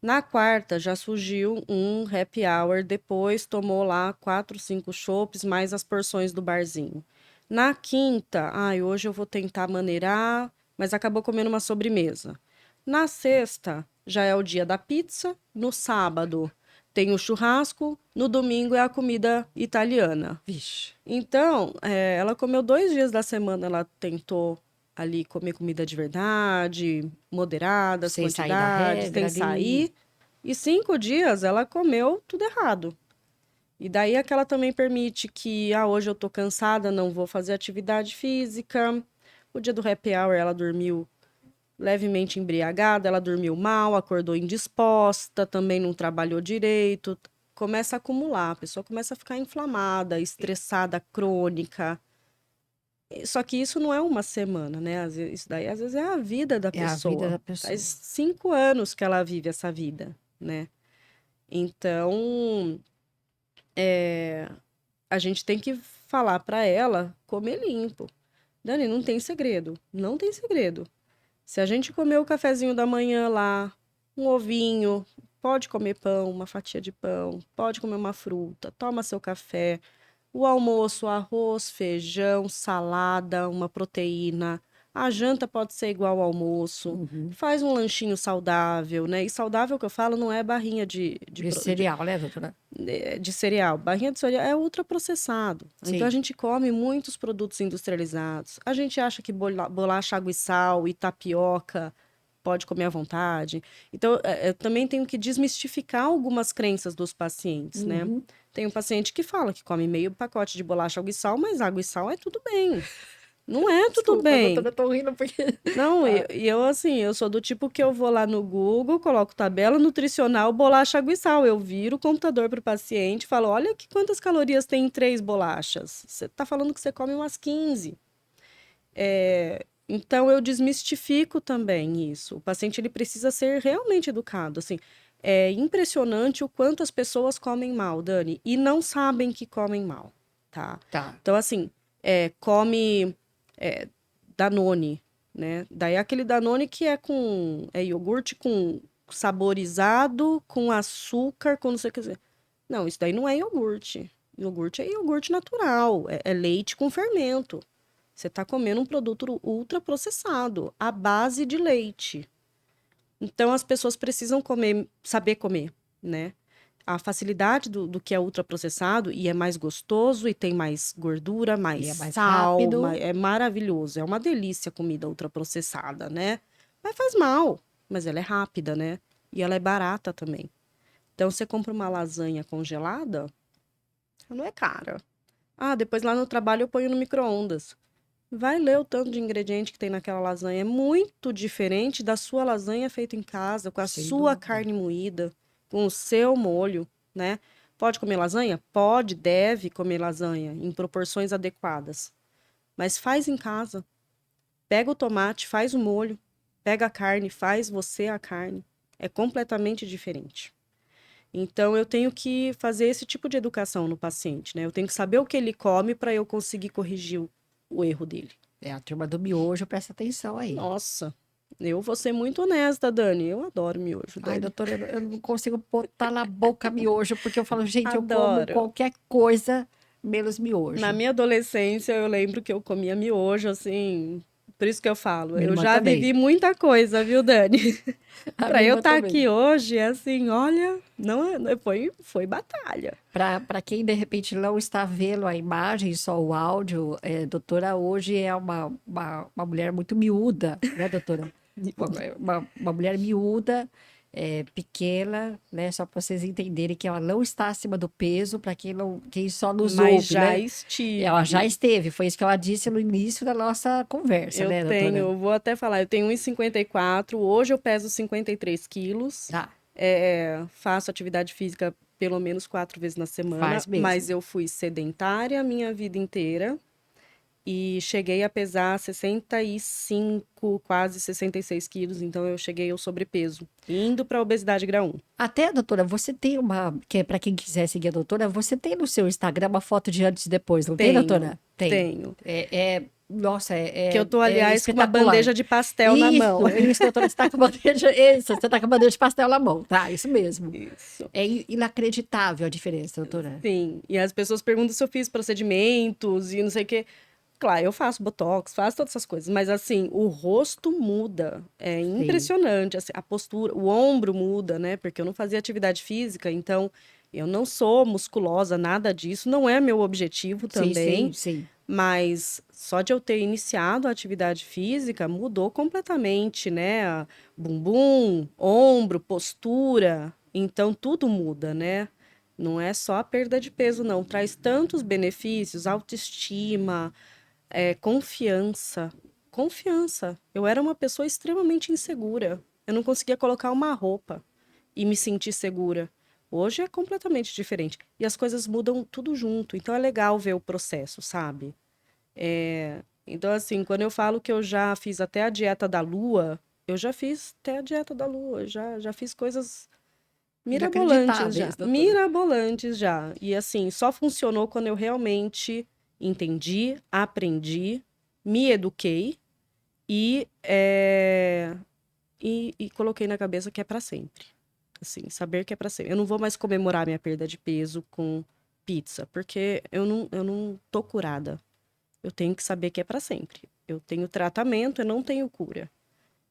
Na quarta, já surgiu um happy hour, depois tomou lá 4, 5 chopes, mais as porções do barzinho. Na quinta, hoje eu vou tentar maneirar, mas acabou comendo uma sobremesa. Na sexta, já é o dia da pizza. No sábado, tem o churrasco. No domingo, é a comida italiana. Vixe. Então, ela comeu 2 dias da semana, ela tentou ali comer comida de verdade, moderadas Sem sair da quantidades, regra sem ali. sair. E 5 dias ela comeu tudo errado. E daí é que ela também permite que, hoje eu tô cansada, não vou fazer atividade física. O dia do happy hour ela dormiu levemente embriagada, ela dormiu mal, acordou indisposta, também não trabalhou direito. Começa a acumular, a pessoa começa a ficar inflamada, estressada, crônica. Só que isso não é uma semana, né? Isso daí, às vezes, é a vida da É a vida pessoa. da pessoa. Faz 5 anos que ela vive essa vida, né? Então, a gente tem que falar pra ela comer limpo. Dani, não tem segredo. Não tem segredo. Se a gente comer o cafezinho da manhã lá, um ovinho, pode comer pão, uma fatia de pão, pode comer uma fruta, toma seu café. O almoço, arroz, feijão, salada, uma proteína. A janta pode ser igual ao almoço. Uhum. Faz um lanchinho saudável, né? E saudável que eu falo não é barrinha De cereal, né, doutora? de cereal. Barrinha de cereal é ultraprocessado. Então a Sim. gente come muitos produtos industrializados. A gente acha que bolacha, água e sal e tapioca pode comer à vontade. Então, eu também tenho que desmistificar algumas crenças dos pacientes, né? Uhum. Tem um paciente que fala que come meio pacote de bolacha, água e sal, mas água e sal é tudo bem. Não é tudo Desculpa, bem. doutora, eu tô rindo porque. Não, e Ah, eu assim, eu sou do tipo que eu vou lá no Google, coloco tabela nutricional, bolacha, água e sal. Eu viro o computador para o paciente e falo, olha que quantas calorias tem em 3 bolachas. Você está falando que você come umas 15. Então, eu desmistifico também isso. O paciente ele precisa ser realmente educado. Assim, é impressionante o quanto as pessoas comem mal, Dani, e não sabem que comem mal, tá? tá. Então, assim, come é, Danone, né? Daí é aquele Danone que é com iogurte com saborizado, com açúcar, com não sei o que dizer. Não, isso daí não é iogurte. Iogurte é iogurte natural, é leite com fermento. Você está comendo um produto ultraprocessado, à base de leite. Então, as pessoas precisam comer, saber comer, né? A facilidade do que é ultraprocessado e é mais gostoso e tem mais gordura, mais E é mais sal, rápido. é maravilhoso. É uma delícia a comida ultraprocessada, né? Mas faz mal, mas ela é rápida, né? E ela é barata também. Então, você compra uma lasanha congelada, ela não é cara. Ah, depois lá no trabalho eu ponho no micro-ondas. Vai ler o tanto de ingrediente que tem naquela lasanha. É muito diferente da sua lasanha feita em casa, com a Sem sua dúvida. carne moída, com o seu molho, né? Pode comer lasanha? Pode, deve comer lasanha, em proporções adequadas. Mas faz em casa. Pega o tomate, faz o molho, pega a carne, faz você a carne. É completamente diferente. Então, eu tenho que fazer esse tipo de educação no paciente, né? Eu tenho que saber o que ele come para eu conseguir corrigir o erro dele. É a turma do miojo, presta atenção aí. Nossa, eu vou ser muito honesta, Dani. Eu adoro miojo, Ai, Dani. doutora, eu não consigo botar na boca miojo, porque eu falo, gente, eu como Adoro. qualquer coisa menos Na miojo. minha adolescência, eu lembro que eu comia miojo, assim. Por isso que eu falo, Minha eu irmã já também. vivi muita coisa, viu, Dani? A Pra minha eu irmã estar também. aqui hoje, é assim, olha, foi batalha. Para quem de repente não está vendo a imagem, só o áudio, doutora hoje é uma mulher muito miúda, né, doutora? Uma mulher miúda, pequena, né? Só para vocês entenderem que ela não está acima do peso, para quem não, quem só nos Mas ouve, já né? Ela já estive. esteve, foi isso que ela disse no início da nossa conversa, Eu né, tenho, doutora? eu vou até falar, eu tenho 1,54, hoje eu peso 53 quilos. Tá, Faço atividade física pelo menos 4 vezes na semana, faz mas mesmo. eu fui sedentária a minha vida inteira e cheguei a pesar 65, quase 66 quilos, então eu cheguei ao sobrepeso, indo para obesidade grau 1. Até, doutora, você tem que é para quem quiser seguir a doutora, você tem no seu Instagram uma foto de antes e depois, não tem, Tenho, doutora? Tem. tenho. Nossa, Que eu tô, é aliás, com uma espetacular. bandeja de pastel na mão. Isso, doutora, você tá com a bandeja, isso, você tá com a bandeja de pastel na mão, tá? Isso mesmo. Isso. É inacreditável a diferença, doutora. Sim. E as pessoas perguntam se eu fiz procedimentos e não sei o quê. Claro, eu faço botox, faço todas essas coisas, mas assim, o rosto muda. É Sim, impressionante, assim, a postura, o ombro muda, né? Porque eu não fazia atividade física, então eu não sou musculosa, nada disso, não é meu objetivo sim, sim, também, sim. mas só de eu ter iniciado a atividade física mudou completamente, né? Bumbum, ombro, postura, então tudo muda, né? Não é só a perda de peso, não. Traz tantos benefícios, autoestima, confiança. Confiança. Eu era uma pessoa extremamente insegura. Eu não conseguia colocar uma roupa e me sentir segura. Hoje é completamente diferente. E as coisas mudam tudo junto. Então é legal ver o processo, sabe? Então, assim, quando eu falo que eu já fiz até a dieta da lua, eu já fiz até a dieta da lua, já fiz coisas mirabolantes já, Inacreditáveis, doutora. mirabolantes já. E assim, só funcionou quando eu realmente entendi, aprendi, me eduquei e, e coloquei na cabeça que é para sempre. Assim, saber que é para sempre. Eu não vou mais comemorar minha perda de peso com pizza, porque eu não tô curada. Eu tenho que saber que é para sempre. Eu tenho tratamento, eu não tenho cura.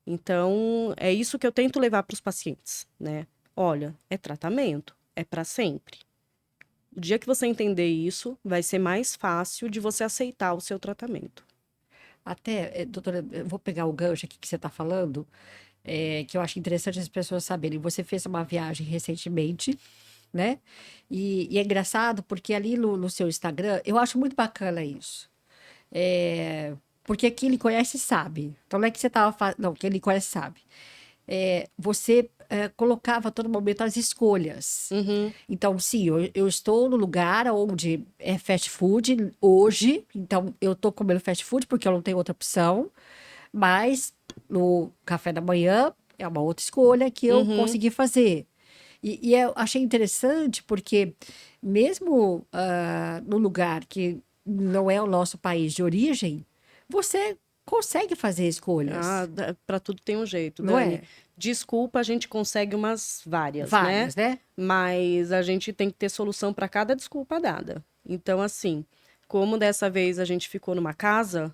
Então, é isso que eu tento levar para os pacientes, né? Olha, é tratamento, é para sempre. O dia que você entender isso, vai ser mais fácil de você aceitar o seu tratamento. Até, doutora, eu vou pegar o gancho aqui que você está falando, que eu acho interessante as pessoas saberem. Você fez uma viagem recentemente, né? E é engraçado porque ali no seu Instagram, eu acho muito bacana isso. É, porque quem lhe conhece sabe. Então não é que você estava fazendo. Não, quem lhe conhece sabe. Você colocava a todo momento as escolhas. Uhum, Então, sim, eu estou no lugar onde é fast food hoje. Então, eu estou comendo fast food porque eu não tenho outra opção. Mas no café da manhã é uma outra escolha que eu uhum. consegui fazer. E eu achei interessante porque, mesmo no lugar que não é o nosso país de origem, você consegue fazer escolhas, Para tudo tem um jeito, não Dani. é? Desculpa, a gente consegue umas várias, né? Várias, né? Mas a gente tem que ter solução para cada desculpa dada. Então, assim, como dessa vez a gente ficou numa casa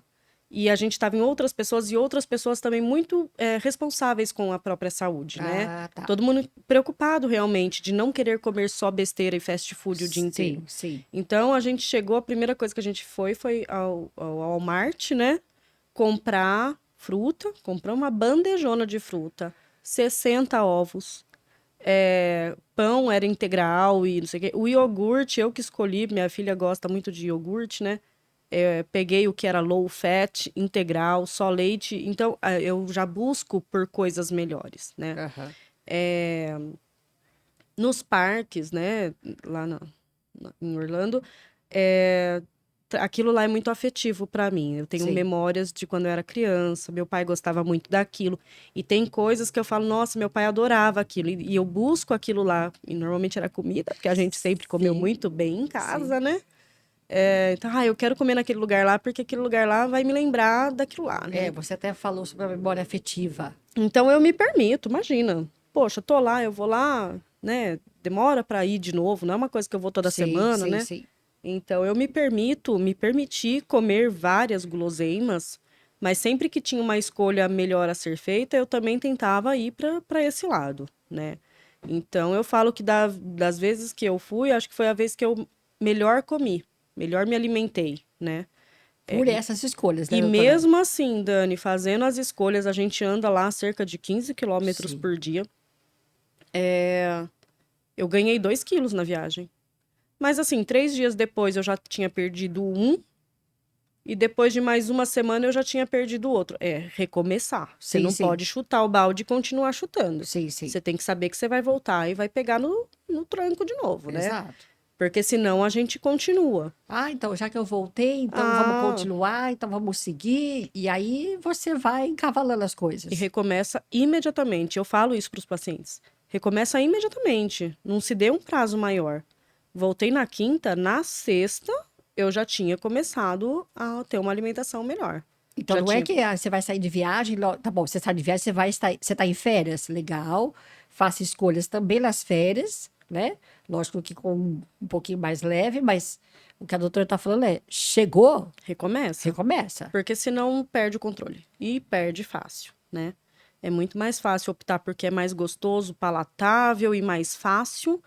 e a gente estava em outras pessoas e outras pessoas também muito responsáveis com a própria saúde, né? Ah, tá. Todo mundo preocupado realmente de não querer comer só besteira e fast food o dia inteiro. Sim, sim. Então, a gente chegou, a primeira coisa que a gente foi ao Walmart, né? Comprar fruta, comprar uma bandejona de fruta, 60 ovos, pão era integral e não sei o quê. O iogurte, eu que escolhi, minha filha gosta muito de iogurte, né? Peguei o que era low fat, integral, só leite. Então, eu já busco por coisas melhores, né? Aham. Nos parques, né? Lá em Orlando, aquilo lá é muito afetivo para mim. Eu tenho Sim. memórias de quando eu era criança, meu pai gostava muito daquilo. E tem coisas que eu falo, nossa, meu pai adorava aquilo. E eu busco aquilo lá. E normalmente era comida, porque a gente sempre comeu Sim, muito bem em sim. casa, né? Então, eu quero comer naquele lugar lá, porque aquele lugar lá vai me lembrar daquilo lá, né? Você até falou sobre a memória afetiva. Então eu me permito, imagina. Poxa, tô lá, eu vou lá, né? Demora para ir de novo, não é uma coisa que eu vou toda Sim, semana, sim, né? sim. Então eu me permiti comer várias guloseimas, mas sempre que tinha uma escolha melhor a ser feita, eu também tentava ir para esse lado, né? Então eu falo que das vezes que eu fui, acho que foi a vez que eu melhor comi, melhor me alimentei, né? Por essas escolhas, né, E doutora? mesmo assim, Dani, fazendo as escolhas, a gente anda lá cerca de 15 quilômetros Sim. por dia. Eu ganhei 2 quilos na viagem. Mas assim, 3 dias depois eu já tinha perdido um. E depois de mais uma semana eu já tinha perdido o outro. É recomeçar. Você Sim, não sim. pode chutar o balde e continuar chutando. Sim, sim. Você tem que saber que você vai voltar e vai pegar no tranco de novo, né? Exato. Porque senão a gente continua. Ah, então, já que eu voltei, então vamos Ah, continuar, então vamos seguir. E aí você vai encavalando as e coisas. recomeça imediatamente. Eu falo isso para os pacientes. Recomeça imediatamente. Não se dê um prazo maior. Voltei na quinta, na sexta, eu já tinha começado a ter uma alimentação melhor. Então, Já não é tinha. que você vai sair de viagem, tá bom, você sai de viagem, você está em férias, legal, faça escolhas também nas férias, né? Lógico que com um pouquinho mais leve, mas o que a doutora está falando é, chegou, Recomeça. recomeça. Porque senão perde o controle. E perde fácil, né? É muito mais fácil optar porque é mais gostoso, palatável e mais fácil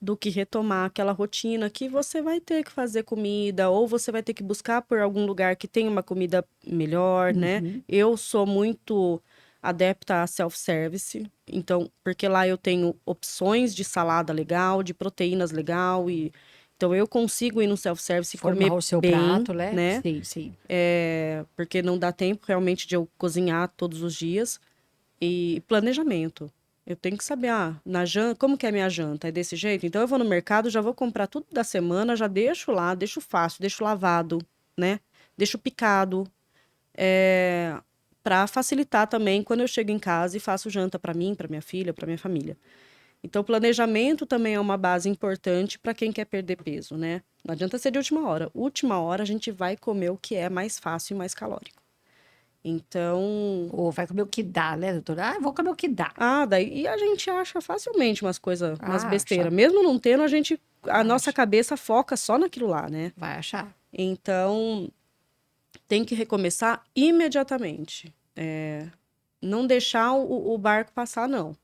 do que retomar aquela rotina que você vai ter que fazer comida ou você vai ter que buscar por algum lugar que tenha uma comida melhor, né? Uhum. Eu sou muito adepta a self-service, então, porque lá eu tenho opções de salada legal, de proteínas legal e então eu consigo ir no self-service e Formar comer o seu bem, prato, né? né? Sim, sim. Porque não dá tempo realmente de eu cozinhar todos os dias. E planejamento. Eu tenho que saber, na janta, como que é a minha janta? É desse jeito? Então eu vou no mercado, já vou comprar tudo da semana, já deixo lá, deixo fácil, deixo lavado, né? Deixo picado. para facilitar também quando eu chego em casa e faço janta para mim, para minha filha, para minha família. Então, o planejamento também é uma base importante para quem quer perder peso, né? Não adianta ser de última hora. Última hora a gente vai comer o que é mais fácil e mais calórico. Então, Ou vai comer o que dá, né, doutora? Ah, eu vou comer o que dá. daí e a gente acha facilmente umas coisas, umas Ah, besteiras. acha, Mesmo não tendo, a nossa acha, cabeça foca só naquilo lá, né? vai achar. Então, tem que recomeçar imediatamente. Não deixar o barco passar, não.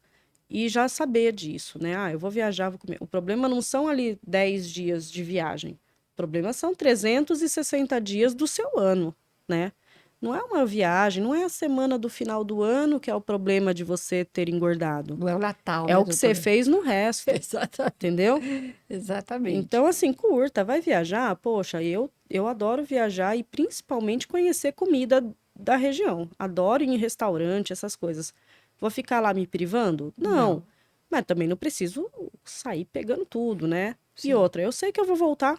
E já saber disso, né? Ah, eu vou viajar, vou comer. O problema não são ali 10 dias de viagem. O problema são 360 dias do seu ano, né? Não é uma viagem, não é a semana do final do ano que é o problema de você ter engordado. Não é o Natal, É né, o que você doutora? fez no resto, Exatamente. entendeu? Exatamente. Então, assim, curta, vai viajar? Poxa, eu adoro viajar e principalmente conhecer comida da região. Adoro ir em restaurante, essas coisas. Vou ficar lá me privando? Não. Não, Mas também não preciso sair pegando tudo, né? E sim. outra, eu sei que eu vou voltar.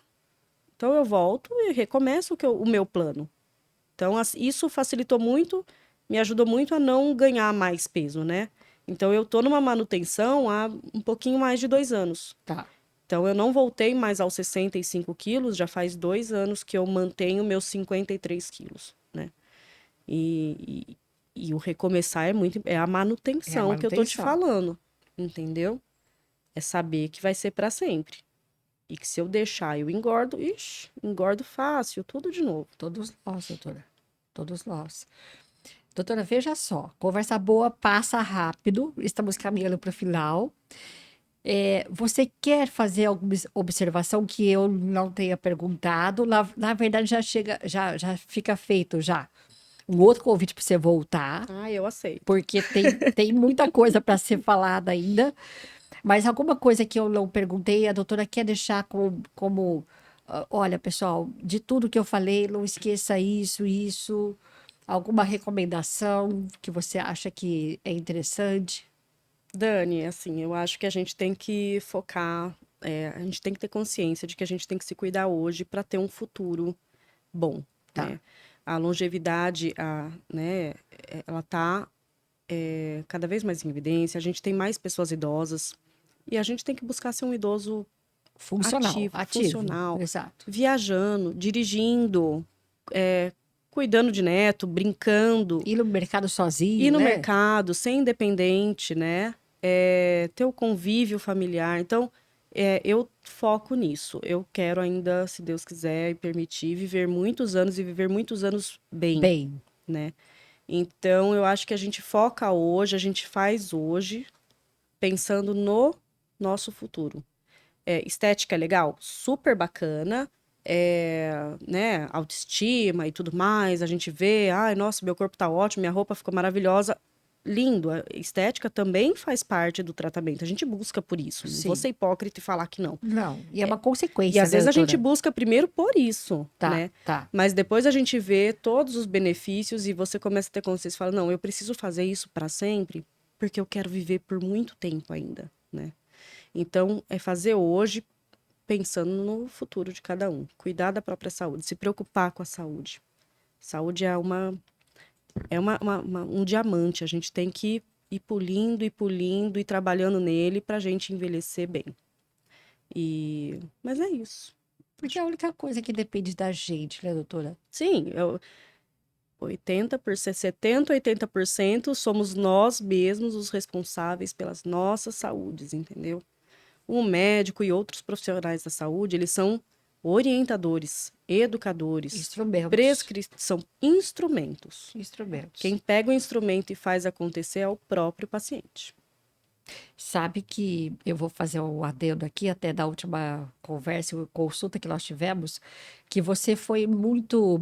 Então eu volto e recomeço o meu plano. Então isso facilitou muito, me ajudou muito a não ganhar mais peso, né? Então eu tô numa manutenção há um pouquinho mais de 2 anos. Tá. Então, eu não voltei mais aos 65 quilos, já faz 2 anos que eu mantenho meus 53 quilos, né? E, e o recomeçar é a É a manutenção que eu tô te manutenção. falando, entendeu? É saber que vai ser para sempre. E que se eu deixar, eu engordo, ixi, engordo fácil, tudo de novo. Todos nós, doutora. Todos nós. Doutora, veja só. Conversa boa passa rápido. Estamos caminhando para o final. Você quer fazer alguma observação que eu não tenha perguntado? Na verdade, já fica feito já. Um outro convite para você voltar, Ah, eu aceito. porque tem muita coisa para ser falada ainda. Mas alguma coisa que eu não perguntei, a doutora quer deixar como, olha, pessoal, de tudo que eu falei, não esqueça isso, isso. Alguma recomendação que você acha que é interessante? Dani, assim, eu acho que a gente tem que focar, a gente tem que ter consciência de que a gente tem que se cuidar hoje para ter um futuro bom, Tá. né? A longevidade, né, ela tá cada vez mais em evidência, a gente tem mais pessoas idosas e a gente tem que buscar ser um idoso Funcional, ativo, ativo, funcional, exato. viajando, dirigindo, cuidando de neto, brincando, Ir no mercado ir sozinho, no né? mercado, ser independente, né? Ter o convívio familiar. Então, eu foco nisso. Eu quero ainda, se Deus quiser e permitir, viver muitos anos e viver muitos anos bem, Bem, né? Então, eu acho que a gente foca hoje, a gente faz hoje, pensando no nosso futuro. Estética é legal? Super bacana. Né, autoestima e tudo mais, a gente vê, ai, nossa, meu corpo tá ótimo, minha roupa ficou maravilhosa. Lindo, a estética também faz parte do tratamento. A gente busca por isso. Não vou sim. ser hipócrita e falar que não. Não, e é uma E consequência, às né, vezes a gente doutora? busca primeiro por isso, Tá, né? tá. Mas depois a gente vê todos os benefícios e você começa a ter consciência e fala: não, eu preciso fazer isso para sempre, porque eu quero viver por muito tempo ainda, né? Então, é fazer hoje pensando no futuro de cada um. Cuidar da própria saúde, se preocupar com a saúde. Saúde um diamante, a gente tem que ir pulindo e trabalhando nele para a gente envelhecer bem. Mas é isso. Porque é a única coisa que depende da gente, né, doutora? Sim, 80%, 70%, 80% somos nós mesmos os responsáveis pelas nossas saúdes, entendeu? O médico e outros profissionais da saúde, eles são orientadores, educadores, Instrumentos. são instrumentos. Instrumentos. Quem pega o instrumento e faz acontecer é o próprio paciente. Sabe que eu vou fazer um adendo aqui, até da última conversa e consulta que nós tivemos, que você foi muito.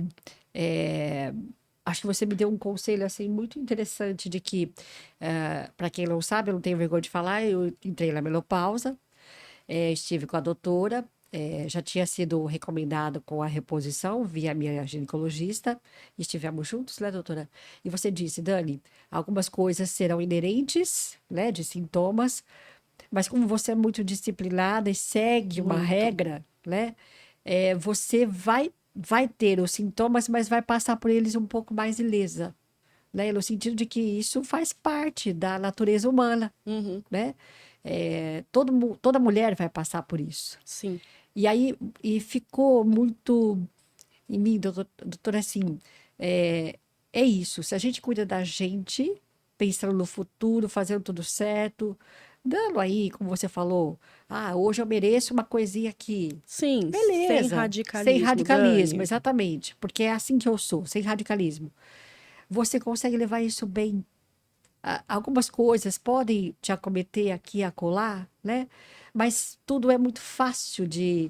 eh, Acho que você me deu um conselho assim muito interessante de que, para quem não sabe, eu não tenho vergonha de falar, eu entrei na menopausa, estive com a doutora, já tinha sido recomendado com a reposição via minha ginecologista, estivemos juntos, né, doutora? E você disse, Dani, algumas coisas serão inerentes, né, de sintomas, mas como você é muito disciplinada e segue uma Muito. regra, né, você vai vai ter os sintomas, mas vai passar por eles um pouco mais ilesa, né? No sentido de que isso faz parte da natureza humana, Uhum. né? Toda mulher vai passar por isso. Sim. E aí, e ficou muito em mim, doutora, assim, é isso. Se a gente cuida da gente, pensando no futuro, fazendo tudo certo, dando aí, como você falou, hoje eu mereço uma coisinha aqui. Sim, sem Beleza, sem radicalismo, radicalismo, Dani. exatamente, porque é assim que eu sou, sem radicalismo. Você consegue levar isso bem. Algumas coisas podem te acometer aqui e acolá, né? Mas tudo é muito fácil de.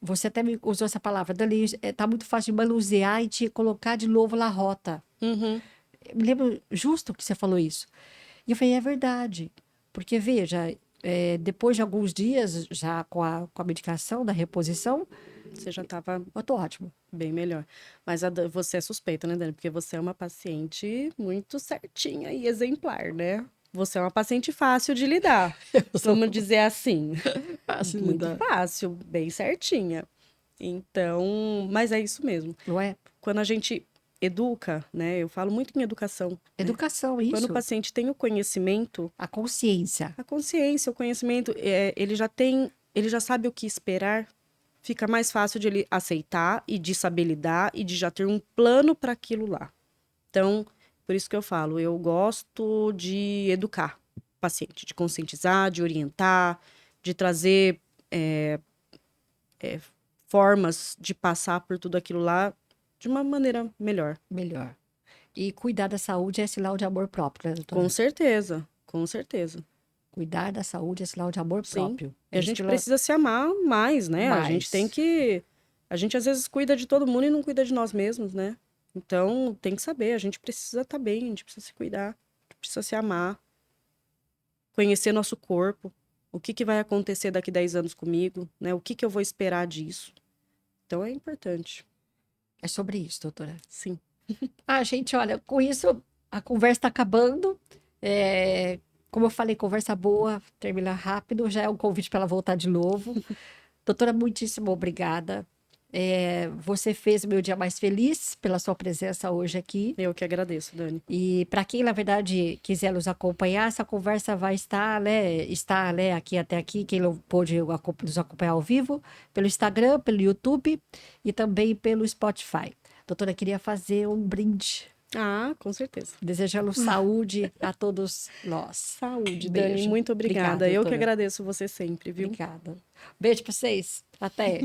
Você até me usou essa palavra, Dali, tá muito fácil de manusear e te colocar de novo na rota. Uhum. Eu me lembro justo que você falou isso. E eu falei, é verdade. Porque, veja, depois de alguns dias, já com a medicação da reposição, Você já estava eu tô ótimo. bem melhor. Mas você é suspeita, né, Dani? Porque você é uma paciente muito certinha e exemplar, né? Você é uma paciente fácil de lidar. Eu sou Vamos dizer assim. fácil de Muito lidar. fácil, bem certinha. Então, mas é isso mesmo. Não é? Quando a gente educa, né? Eu falo muito em educação, né? Educação, Quando o isso. paciente tem o conhecimento, A consciência. a consciência, o conhecimento, ele já sabe o que esperar, fica mais fácil de ele aceitar e de saber lidar e de já ter um plano para aquilo lá. Então, por isso que eu falo, eu gosto de educar o paciente, de conscientizar, de orientar, de trazer formas de passar por tudo aquilo lá de uma maneira melhor. Melhor. E cuidar da saúde é sinal de amor próprio, né, Com doutora? certeza, com certeza. Cuidar da saúde é sinal de amor Sim. próprio. E É a isso gente que ela precisa se amar mais, né? A gente tem mais. que. A gente às vezes cuida de todo mundo e não cuida de nós mesmos, né? Então tem que saber, a gente precisa estar bem, a gente precisa se cuidar, a gente precisa se amar, conhecer nosso corpo, o que que vai acontecer daqui 10 anos comigo, né? O que que eu vou esperar disso. Então é importante. É sobre isso, doutora. Sim. Gente, olha, com isso a conversa está acabando. Como eu falei, conversa boa, termina rápido. Já é um convite para ela voltar de novo. Doutora, muitíssimo obrigada. Você fez o meu dia mais feliz pela sua presença hoje aqui. Eu que agradeço, Dani. E para quem, na verdade, quiser nos acompanhar, essa conversa vai estar, né, aqui até aqui, quem não pôde nos acompanhar ao vivo, pelo Instagram, pelo YouTube e também pelo Spotify. Doutora, queria fazer um brinde, Ah, com certeza. desejando saúde a todos nós. Saúde, Dani. Beijo. Muito obrigada. Obrigada, Eu que doutora. agradeço você sempre, viu? Obrigada. Beijo para vocês. Até.